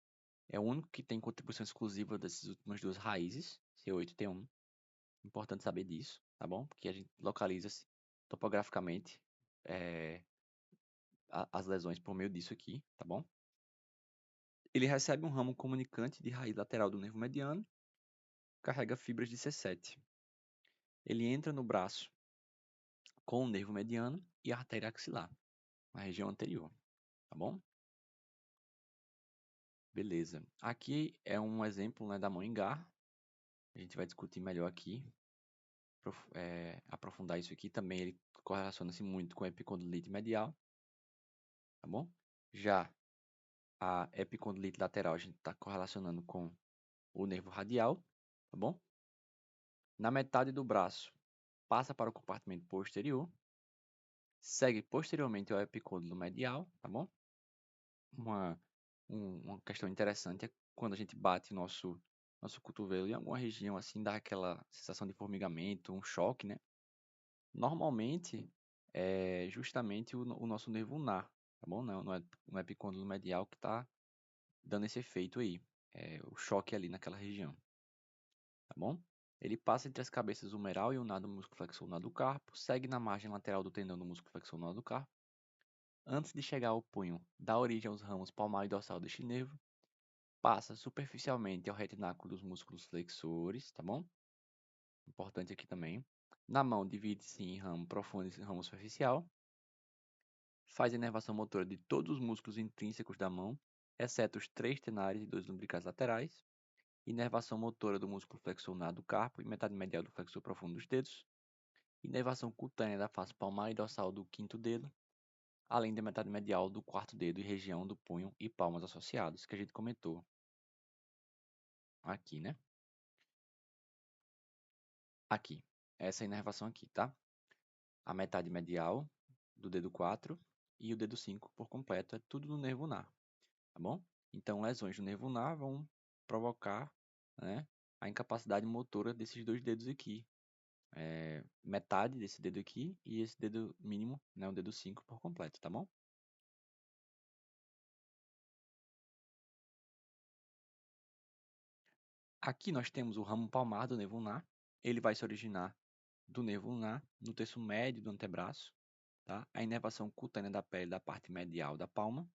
É o único que tem contribuição exclusiva dessas últimas duas raízes, C8 e T1. Importante saber disso, tá bom? Porque a gente localiza topograficamente as lesões por meio disso aqui, tá bom? Ele recebe um ramo comunicante de raiz lateral do nervo mediano carrega fibras de C7. Ele entra no braço com o nervo mediano e a artéria axilar, na região anterior, tá bom? Beleza. Aqui é um exemplo, né, da mão em Gar. A gente vai discutir melhor aqui, aprofundar isso aqui. Também ele correlaciona-se muito com a epicondilite medial, tá bom? Já a epicondilite lateral a gente está correlacionando com o nervo radial, tá bom? Na metade do braço, passa para o compartimento posterior, segue posteriormente ao epicôndilo medial, tá bom? Uma questão interessante é quando a gente bate nosso cotovelo em alguma região assim, dá aquela sensação de formigamento, um choque, né? Normalmente é justamente o nosso nervo ulnar, tá bom? Não é o epicôndilo medial que está dando esse efeito aí, o choque ali naquela região, tá bom? Ele passa entre as cabeças humeral e ulnar do músculo flexor ulnar do carpo, segue na margem lateral do tendão do músculo flexor ulnar do carpo, antes de chegar ao punho, dá origem aos ramos palmar e dorsal deste nervo, passa superficialmente ao retináculo dos músculos flexores, tá bom? Importante aqui também. Na mão, divide-se em ramo profundo e ramo superficial. Faz a inervação motora de todos os músculos intrínsecos da mão, exceto os 3 tenares e 2 lumbricais laterais. Inervação motora do músculo flexor ulnar do carpo e metade medial do flexor profundo dos dedos. Inervação cutânea da face palmar e dorsal do quinto dedo, além da metade medial do quarto dedo e região do punho e palmas associados, que a gente comentou aqui, né? Aqui, essa inervação aqui, tá? A metade medial do dedo 4 e o dedo 5 por completo, é tudo no nervo ulnar, tá bom? Então, lesões do nervo ulnar vão provocar, né, a incapacidade motora desses dois dedos aqui. Metade desse dedo aqui e esse dedo mínimo, né, o dedo 5 por completo, tá bom? Aqui nós temos o ramo palmar do nervo ulnar. Ele vai se originar do nervo ulnar no terço médio do antebraço, tá? A inervação cutânea da pele da parte medial da palma,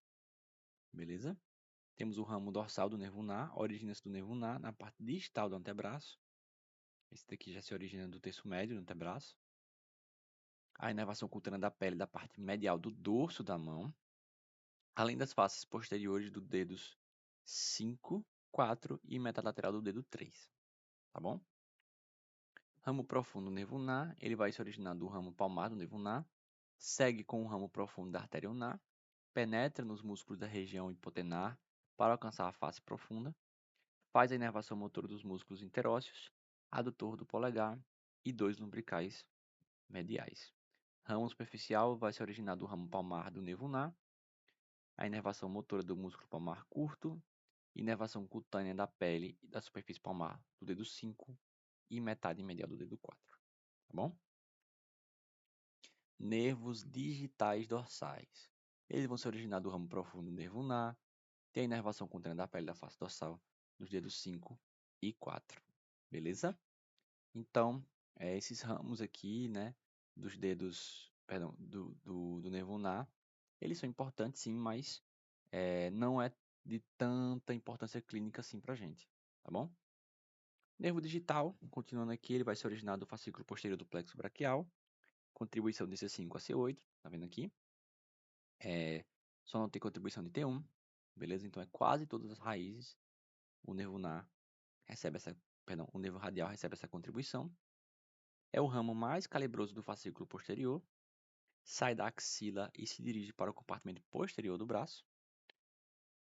beleza? Temos o ramo dorsal do nervo ulnar, origina-se do nervo ulnar na parte distal do antebraço. Esse daqui já se origina do terço médio do antebraço. A inervação cutânea da pele da parte medial do dorso da mão, além das faces posteriores dos dedos 5, 4 e metalateral do dedo 3, tá bom? Ramo profundo do nervo ulnar, ele vai se originar do ramo palmar do nervo ulnar, segue com o ramo profundo da artéria ulnar, penetra nos músculos da região hipotenar para alcançar a face profunda, faz a inervação motora dos músculos interósseos, adutor do polegar e 2 lumbricais mediais. Ramo superficial vai se originar do ramo palmar do nervo ulnar, a inervação motora do músculo palmar curto, inervação cutânea da pele e da superfície palmar do dedo 5 e metade medial do dedo 4, tá bom? Nervos digitais dorsais. Eles vão se originar do ramo profundo do nervo ulnar, tem a inervação cutânea da pele da face dorsal dos dedos 5 e 4, beleza? Então, esses ramos aqui, né, dos dedos, perdão, do nervo ulnar, eles são importantes sim, mas não é de tanta importância clínica assim pra gente, tá bom? Nervo digital, continuando aqui, ele vai se originar do fascículo posterior do plexo braquial, contribuição de C5 a C8, tá vendo aqui? Só não tem contribuição de T1, beleza? Então é quase todas as raízes, o nervo ulnar recebe essa, perdão, o nervo radial recebe essa contribuição. É o ramo mais calibroso do fascículo posterior, sai da axila e se dirige para o compartimento posterior do braço,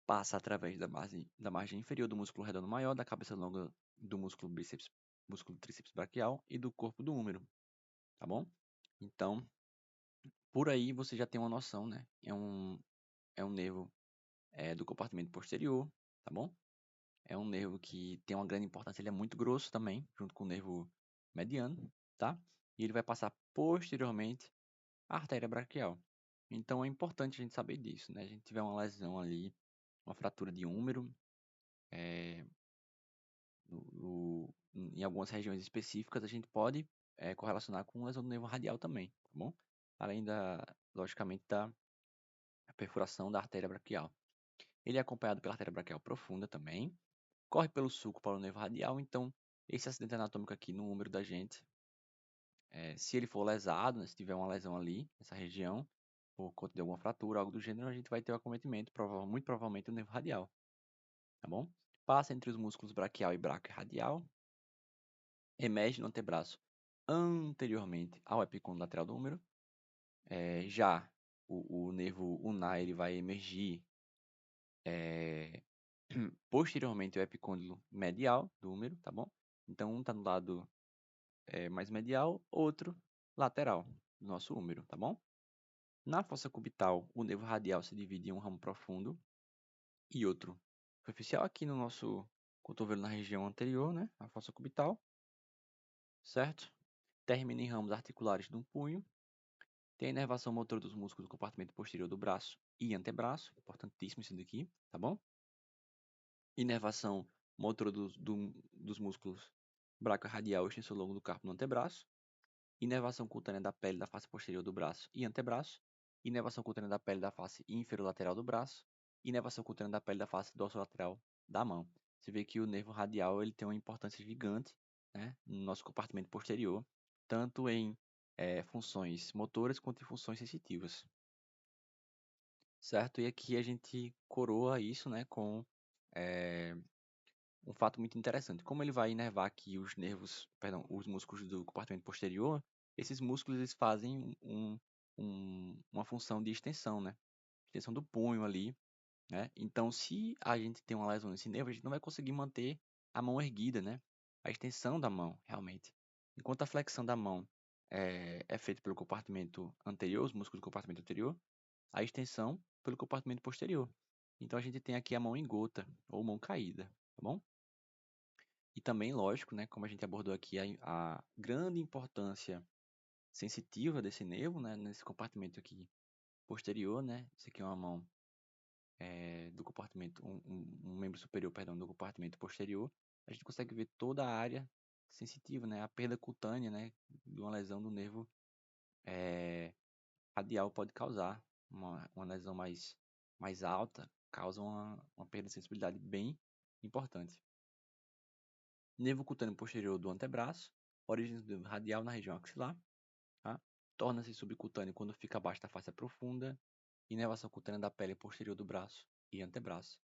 passa através da margem inferior do músculo redondo maior, da cabeça longa do músculo tríceps braquial e do corpo do húmero, tá bom? Então, por aí você já tem uma noção, né? É um nervo do compartimento posterior, tá bom? É um nervo que tem uma grande importância, ele é muito grosso também, junto com o nervo mediano, tá? E ele vai passar posteriormente à artéria braquial. Então é importante a gente saber disso, né? A gente tiver uma lesão ali, uma fratura de húmero, em algumas regiões específicas, a gente pode correlacionar com lesão do nervo radial também, tá bom? Além logicamente, da perfuração da artéria braquial. Ele é acompanhado pela artéria braquial profunda também, corre pelo sulco para o nervo radial, então Esse acidente anatômico aqui no úmero da gente, se ele for lesado, né, se tiver uma lesão ali, nessa região, por conta de alguma fratura, algo do gênero, a gente vai ter o acometimento, muito provavelmente do nervo radial, tá bom? Passa entre os músculos braquial e braquiorradial, emerge no antebraço anteriormente ao epicôndilo lateral do úmero. Já o nervo ulnar ele vai emergir posteriormente ao epicôndilo medial do úmero, tá bom? Então um está no lado mais medial, outro lateral do nosso úmero, tá bom? Na fossa cubital, o nervo radial se divide em um ramo profundo e outro superficial. Aqui no nosso cotovelo, na região anterior, né? A fossa cubital, certo? Termina em ramos articulares do punho. Tem a inervação motora dos músculos do compartimento posterior do braço e antebraço. Importantíssimo isso daqui, tá bom? Inervação motora dos músculos braquiorradial e extensor longo do carpo no antebraço. Inervação cutânea da pele da face posterior do braço e antebraço. Inervação cutânea da pele da face inferolateral do braço. Inervação cutânea da pele da face dorsolateral da mão. Você vê que o nervo radial ele tem uma importância gigante, né, no nosso compartimento posterior, tanto em funções motoras quanto em funções sensitivas. Certo? E aqui a gente coroa isso, né, com um fato muito interessante. Como ele vai inervar aqui os nervos, perdão, os músculos do compartimento posterior, esses músculos eles fazem uma função de extensão, né? Extensão do punho ali, né? Então, se a gente tem uma lesão nesse nervo, a gente não vai conseguir manter a mão erguida, né? A extensão da mão, realmente. Enquanto a flexão da mão é feita pelo compartimento anterior, os músculos do compartimento anterior, a extensão pelo compartimento posterior. Então, a gente tem aqui a mão em gota, ou mão caída, tá bom? E também, lógico, né, como a gente abordou aqui, a grande importância sensitiva desse nervo, né, nesse compartimento aqui posterior, né, isso aqui é uma mão do compartimento, um membro superior, perdão, do compartimento posterior, a gente consegue ver toda a área sensitiva, né, a perda cutânea, né, de uma lesão do nervo radial pode causar uma lesão mais alta, causa uma perda de sensibilidade bem importante. Nervo cutâneo posterior do antebraço, origem do nervo radial na região axilar, tá? Torna-se subcutâneo quando fica abaixo da face profunda, inervação cutânea da pele posterior do braço e antebraço.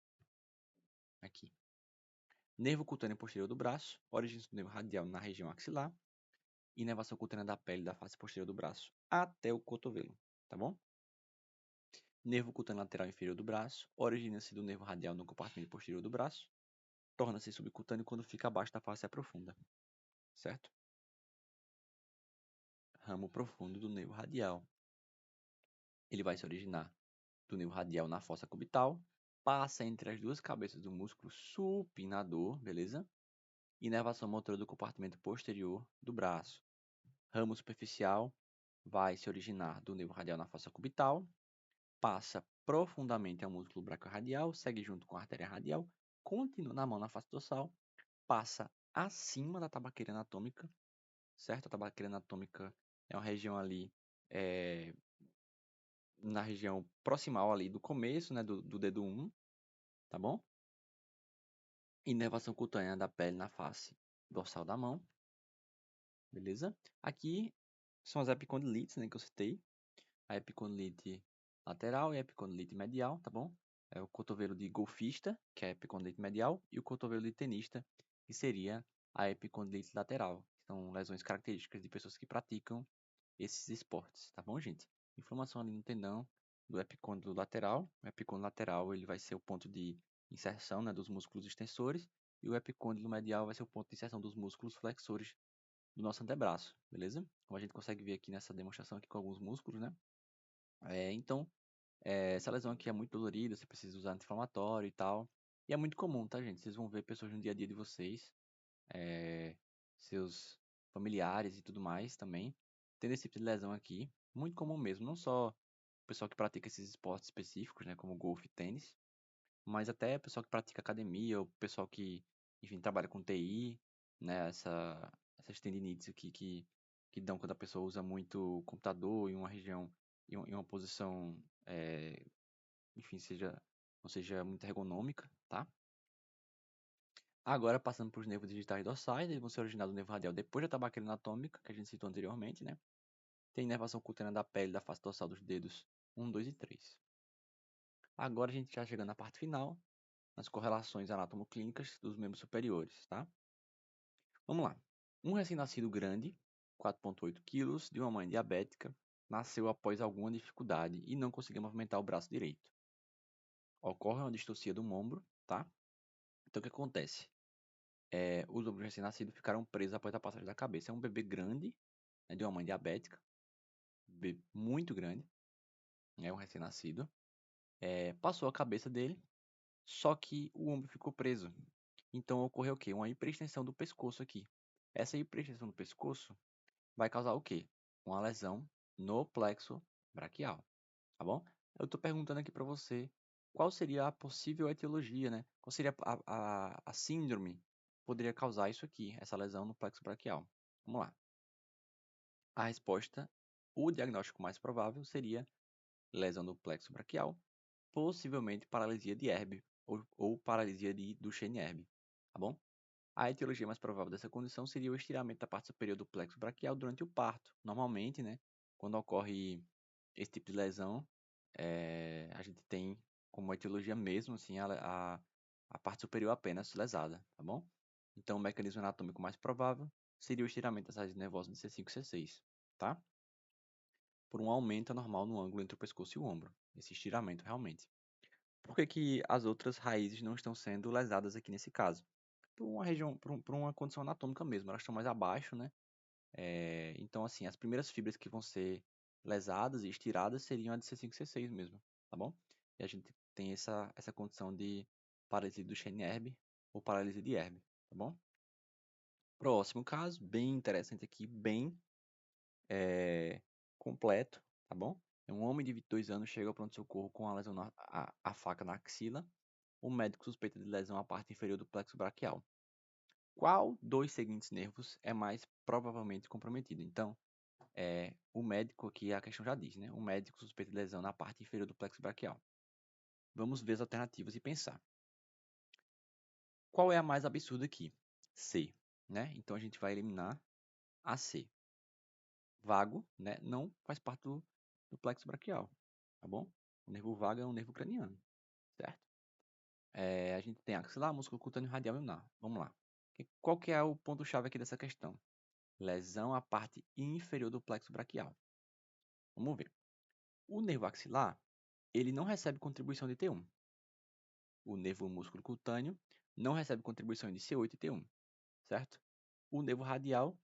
Aqui. Nervo cutâneo posterior do braço, origem do nervo radial na região axilar, inervação cutânea da pele da face posterior do braço até o cotovelo, tá bom? Nervo cutâneo lateral inferior do braço, origina-se do nervo radial no compartimento posterior do braço, torna-se subcutâneo quando fica abaixo da face profunda, certo? Ramo profundo do nervo radial. Ele vai se originar do nervo radial na fossa cubital, passa entre as duas cabeças do músculo supinador, beleza? Inervação motora do compartimento posterior do braço. Ramo superficial vai se originar do nervo radial na fossa cubital, passa profundamente ao músculo braquiorradial, segue junto com a artéria radial, continua na mão na face dorsal, passa acima da tabaqueira anatômica, certo? A tabaqueira anatômica é uma região ali na região proximal ali do começo, né, do dedo 1, tá bom? Inervação cutânea da pele na face dorsal da mão, beleza? Aqui são as epicondilites, né, que eu citei. A epicondilite lateral e a epicondilite medial, tá bom? É o cotovelo de golfista, que é a epicondilite medial, e o cotovelo de tenista, que seria a epicondilite lateral. São lesões características de pessoas que praticam esses esportes, tá bom, gente? Inflamação ali no tendão do epicôndilo lateral. O epicôndilo lateral ele vai ser o ponto de inserção, né, dos músculos extensores e o epicôndilo medial vai ser o ponto de inserção dos músculos flexores do nosso antebraço, beleza? Como a gente consegue ver aqui nessa demonstração aqui com alguns músculos, né? Então, essa lesão aqui é muito dolorida, você precisa usar anti-inflamatório e tal. E é muito comum, tá, gente? Vocês vão ver pessoas no dia a dia de vocês, seus familiares e tudo mais também, tendo esse tipo de lesão aqui. Muito comum mesmo, não só o pessoal que pratica esses esportes específicos, né, como golfe e tênis, mas até o pessoal que pratica academia, ou o pessoal que, enfim, trabalha com TI, né, essas tendinites aqui que dão quando a pessoa usa muito o computador em uma região, em uma posição, enfim, não seja muito ergonômica, tá? Agora, passando para os nervos digitais dorsais, eles vão ser originados do nervo radial depois da tabaqueira anatômica, que a gente citou anteriormente, né? Tem inervação cutânea da pele da face dorsal dos dedos 1, 2 e 3. Agora a gente já chegando na parte final, nas correlações anatomoclínicas dos membros superiores, tá? Vamos lá. Um recém-nascido grande, 4,8 kg, de uma mãe diabética, nasceu após alguma dificuldade e não conseguia movimentar o braço direito. Ocorre uma distorcia do ombro, tá? Então o que acontece? Os ombros recém-nascidos ficaram presos após a passagem da cabeça. É um bebê grande, né, de uma mãe diabética, bebê muito grande, é um recém-nascido. Passou a cabeça dele, só que o ombro ficou preso. Então ocorreu o quê? Uma hiperextensão do pescoço aqui. Essa hiperextensão do pescoço vai causar o quê? Uma lesão no plexo braquial, tá bom? Eu estou perguntando aqui para você qual seria a possível etiologia, né? Qual seria a síndrome que poderia causar isso aqui, essa lesão no plexo braquial? Vamos lá. A resposta, o diagnóstico mais provável seria lesão do plexo braquial, possivelmente paralisia de Erbe ou paralisia de Duchenne-Erbe, tá bom? A etiologia mais provável dessa condição seria o estiramento da parte superior do plexo braquial durante o parto. Normalmente, né, quando ocorre esse tipo de lesão, a gente tem como etiologia mesmo assim, a parte superior apenas lesada, tá bom? Então, o mecanismo anatômico mais provável seria o estiramento das raízes nervosas de C5 e C6, tá? Por um aumento anormal no ângulo entre o pescoço e o ombro. Esse estiramento, realmente. Por que que as outras raízes não estão sendo lesadas aqui nesse caso? Por uma região, por uma condição anatômica mesmo, elas estão mais abaixo, né? Então, assim, as primeiras fibras que vão ser lesadas e estiradas seriam a de C5 e C6 mesmo, tá bom? E a gente tem essa condição de paralisia do Duchenne-Erbe ou paralisia de Erbe, tá bom? Próximo caso, bem interessante aqui, bem completo, tá bom? Um homem de 22 anos chega ao pronto-socorro com a lesão a faca na axila. O médico suspeita de lesão à parte inferior do plexo braquial. Qual dos seguintes nervos é mais provavelmente comprometido? Então, o médico aqui, a questão já diz, né? O médico suspeita de lesão na parte inferior do plexo braquial. Vamos ver as alternativas e pensar. Qual é a mais absurda aqui? C, né? Então a gente vai eliminar a C. Vago, né? Não faz parte do plexo braquial, tá bom? O nervo vago é um nervo craniano, certo? A gente tem axilar, músculo cutâneo, radial e ulnar. Vamos lá. Qual que é o ponto-chave aqui dessa questão? Lesão à parte inferior do plexo braquial. Vamos ver. O nervo axilar, ele não recebe contribuição de T1. O nervo músculo cutâneo não recebe contribuição de C8 e T1, certo? O nervo radial,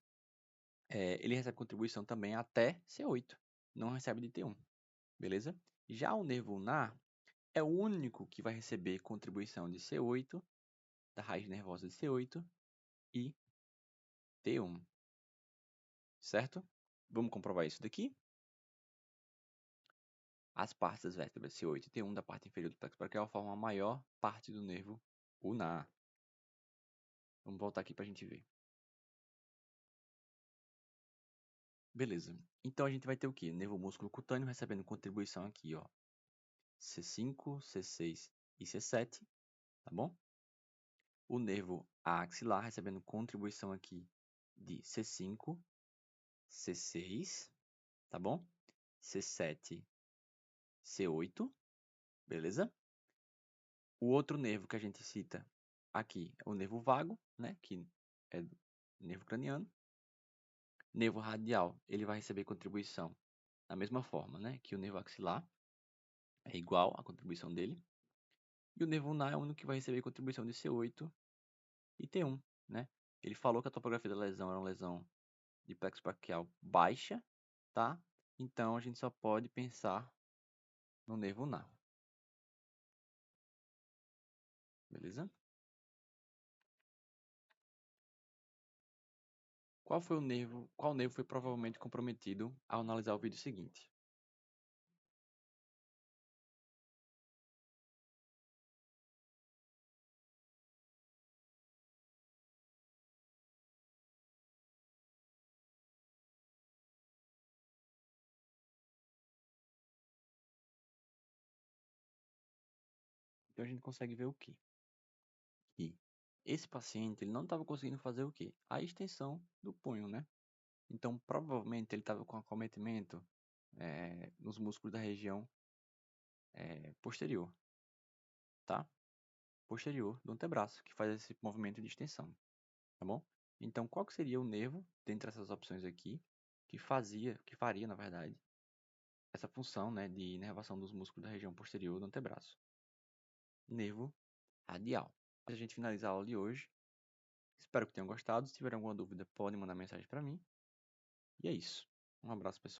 ele recebe contribuição também até C8, não recebe de T1, beleza? Já o nervo ulnar é o único que vai receber contribuição de C8, da raiz nervosa de C8 e T1, certo? Vamos comprovar isso daqui. As partes das vértebras C8 e T1 da parte inferior do plexo braquial formam a maior parte do nervo ulnar. Vamos voltar aqui para a gente ver. Beleza. Então a gente vai ter o quê? Nervo músculo cutâneo recebendo contribuição aqui, ó. C5, C6 e C7, tá bom? O nervo axilar recebendo contribuição aqui de C5, C6, tá bom? C7, C8, beleza? O outro nervo que a gente cita aqui é o nervo vago, né? Que é do nervo craniano. Nervo radial, ele vai receber contribuição da mesma forma, né? Que o nervo axilar é igual à contribuição dele. E o nervo ulnar é o único que vai receber contribuição de C8 e T1, né? Ele falou que a topografia da lesão era uma lesão de plexo braquial baixa, tá? Então a gente só pode pensar no nervo ulnar. Beleza? Qual nervo foi provavelmente comprometido ao analisar o vídeo seguinte? Então a gente consegue ver o quê? Que esse paciente ele não estava conseguindo fazer o quê? A extensão do punho, né? Então, provavelmente ele estava com acometimento nos músculos da região posterior, tá? Posterior do antebraço, que faz esse movimento de extensão, tá bom? Então, qual que seria o nervo, dentre essas opções aqui, que faria, na verdade, essa função, né, de inervação dos músculos da região posterior do antebraço? Nervo radial. A gente finaliza a aula de hoje. Espero que tenham gostado. Se tiver alguma dúvida, podem mandar mensagem para mim. E é isso. Um abraço, pessoal.